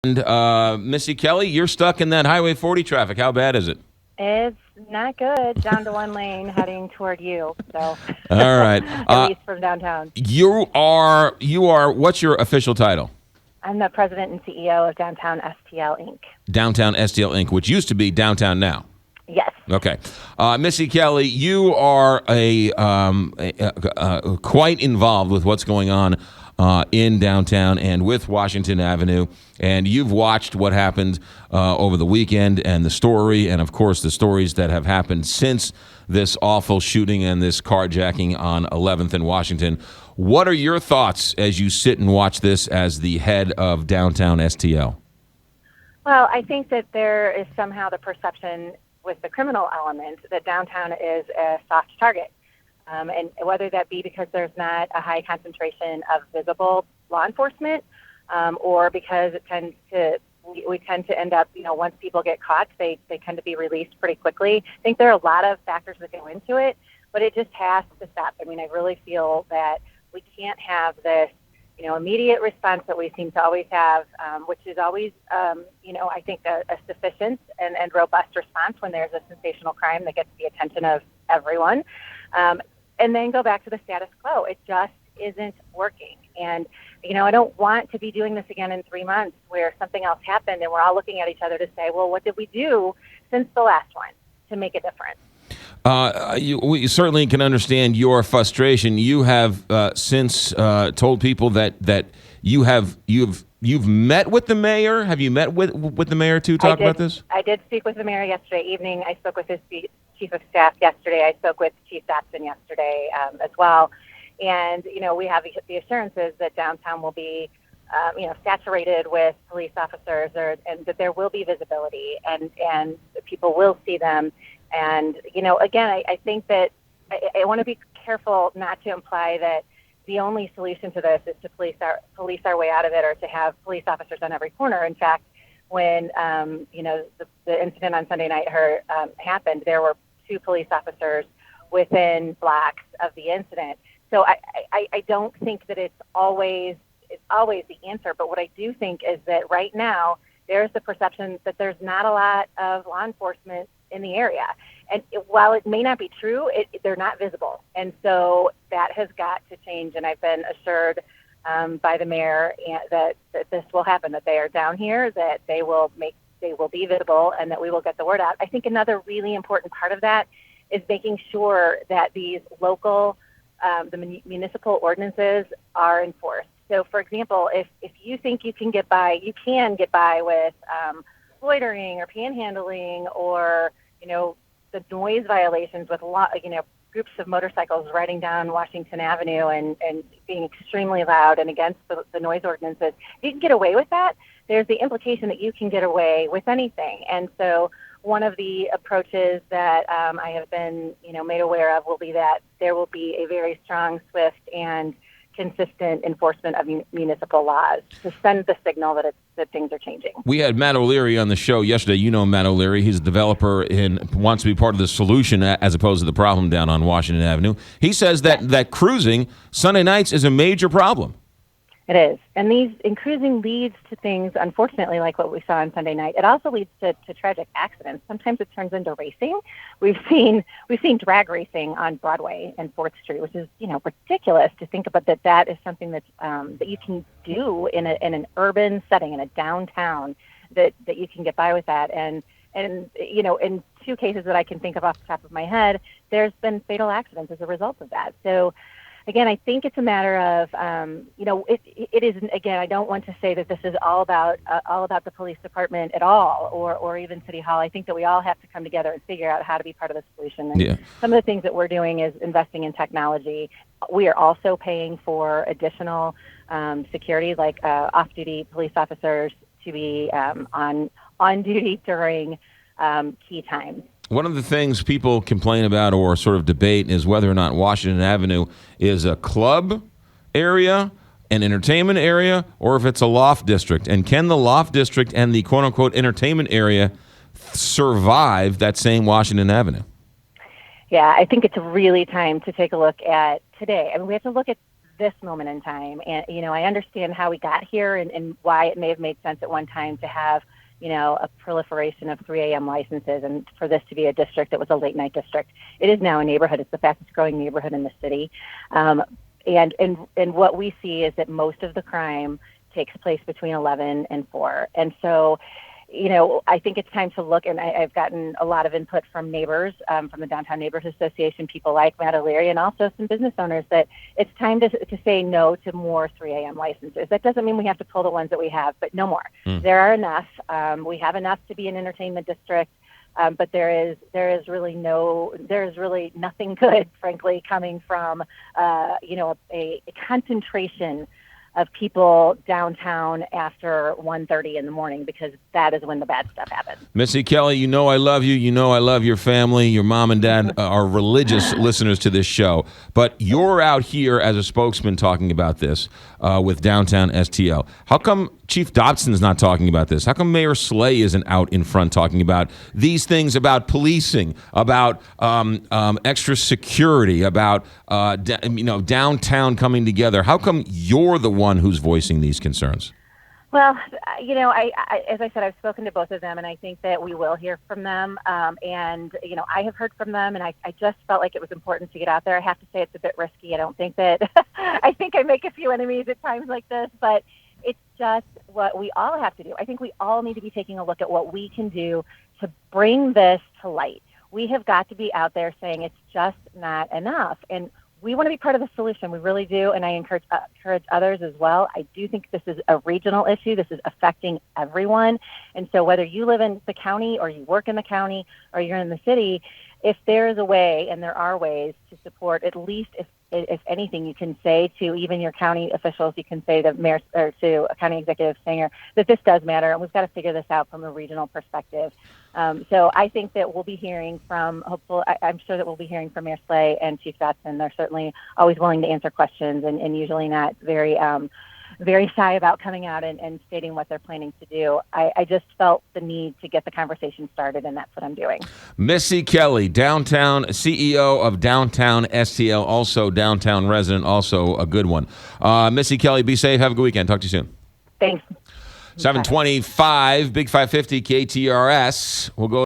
And Missy Kelley, you're stuck in that Highway 40 traffic. How bad is it? It's not good. Down to one lane heading toward you. So, All right. at least from downtown. You are. What's your official title? I'm the president and CEO of Downtown STL Inc. Downtown STL Inc., which used to be Downtown Now. Yes. Okay, Missy Kelley, you are quite involved with what's going on in downtown and with Washington Avenue, and you've watched what happened over the weekend and the story, and of course the stories that have happened since this awful shooting and this carjacking on 11th and Washington. What are your thoughts as you sit and watch this as the head of Downtown STL? Well, I think that there is somehow the perception with the criminal element that downtown is a soft target. And whether that be because there's not a high concentration of visible law enforcement, or because we tend to end up, once people get caught, they tend to be released pretty quickly. I think there are a lot of factors that go into it, but it just has to stop. I mean, I really feel that we can't have this, immediate response that we seem to always have, which is always, I think a sufficient and robust response when there's a sensational crime that gets the attention of everyone. And then go back to the status quo. It just isn't working. And, I don't want to be doing this again in 3 months where something else happened and we're all looking at each other to say, well, what did we do since the last one to make a difference? We certainly can understand your frustration. You have since told people that you've met with the mayor. Have you met with the mayor to talk about this? I did speak with the mayor yesterday evening. I spoke with his chief of staff yesterday. I spoke with Chief Dotson yesterday as well. And, we have the assurances that downtown will be, saturated with police officers and that there will be visibility and people will see them. And, again, I think that I want to be careful not to imply that the only solution to this is to police our way out of it or to have police officers on every corner. In fact, when, the incident on Sunday night happened, there were 2 police officers within blocks of the incident. So I don't think that it's always the answer. But what I do think is that right now there's the perception that there's not a lot of law enforcement in the area. And while it may not be true, they're not visible. And so that has got to change. And I've been assured by the mayor that this will happen, that they are down here, that they will be visible, and that we will get the word out. I think another really important part of that is making sure that these local, the municipal ordinances are enforced. So, for example, if you think you can get by with loitering or panhandling or, the noise violations with groups of motorcycles riding down Washington Avenue and being extremely loud and against the noise ordinances, you can get away with that. There's the implication that you can get away with anything. And so one of the approaches that I have been, made aware of will be that there will be a very strong, swift, and consistent enforcement of municipal laws to send the signal that things are changing. We had Matt O'Leary on the show yesterday. You know Matt O'Leary. He's a developer and wants to be part of the solution as opposed to the problem down on Washington Avenue. He says that cruising Sunday nights is a major problem. It is. And cruising leads to things, unfortunately, like what we saw on Sunday night. It also leads to tragic accidents. Sometimes it turns into racing. We've seen drag racing on Broadway and 4th Street, which is, ridiculous to think about that is something that's, that you can do in an urban setting, in a downtown, that you can get by with that. And in 2 cases that I can think of off the top of my head, there's been fatal accidents as a result of that. So, again, I think it's a matter of, it isn't, again, I don't want to say that this is all about the police department at all or even City Hall. I think that we all have to come together and figure out how to be part of the solution. And some of the things that we're doing is investing in technology. We are also paying for additional security, like off-duty police officers to be on duty during key times. One of the things people complain about or sort of debate is whether or not Washington Avenue is a club area, an entertainment area, or if it's a loft district. And can the loft district and the quote-unquote entertainment area survive that same Washington Avenue? Yeah, I think it's really time to take a look at today. I mean, we have to look at this moment in time. And, I understand how we got here and why it may have made sense at one time to have, a proliferation of 3 a.m. licenses and for this to be a district that was a late night district. It is now a neighborhood. It's the fastest growing neighborhood in the city. And what we see is that most of the crime takes place between 11 and 4. And so, I think it's time to look, and I've gotten a lot of input from neighbors, from the Downtown Neighborhood Association, people like Matt O'Leary, and also some business owners, that it's time to say no to more 3 a.m. licenses. That doesn't mean we have to pull the ones that we have, but no more. There are enough. We have enough to be an entertainment district, but there is really nothing good, frankly, coming from a concentration of people downtown after 1:30 in the morning, because that is when the bad stuff happens. Missy Kelley, I love you. I love your family. Your mom and dad are religious listeners to this show. But you're out here as a spokesman talking about this with Downtown STL. How come Chief Dobson's not talking about this? How come Mayor Slay isn't out in front talking about these things, about policing, about extra security, about downtown coming together? How come you're the one who's voicing these concerns? Well, I as I said, I've spoken to both of them, and I think that we will hear from them. And I have heard from them, and I just felt like it was important to get out there. I have to say it's a bit risky. I don't think that I think I make a few enemies at times like this, but it's just what we all have to do. I think we all need to be taking a look at what we can do to bring this to light. We have got to be out there saying it's just not enough. And we want to be part of the solution. We really do. And I encourage others as well. I do think this is a regional issue. This is affecting everyone. And so whether you live in the county or you work in the county or you're in the city, if there is a way, and there are ways to support, at least if anything, you can say to even your county officials, you can say to mayor or to a county executive singer that this does matter, and we've got to figure this out from a regional perspective. So I think that we'll be hearing from, I'm sure that we'll be hearing from Mayor Slay and Chief Dotson. They're certainly always willing to answer questions and usually not very shy about coming out and stating what they're planning to do. I just felt the need to get the conversation started, and that's what I'm doing. Missy Kelley, downtown CEO of Downtown STL, also downtown resident, also a good one. Missy Kelley, be safe. Have a good weekend. Talk to you soon. Thanks. 725, Big 550 KTRS. We'll go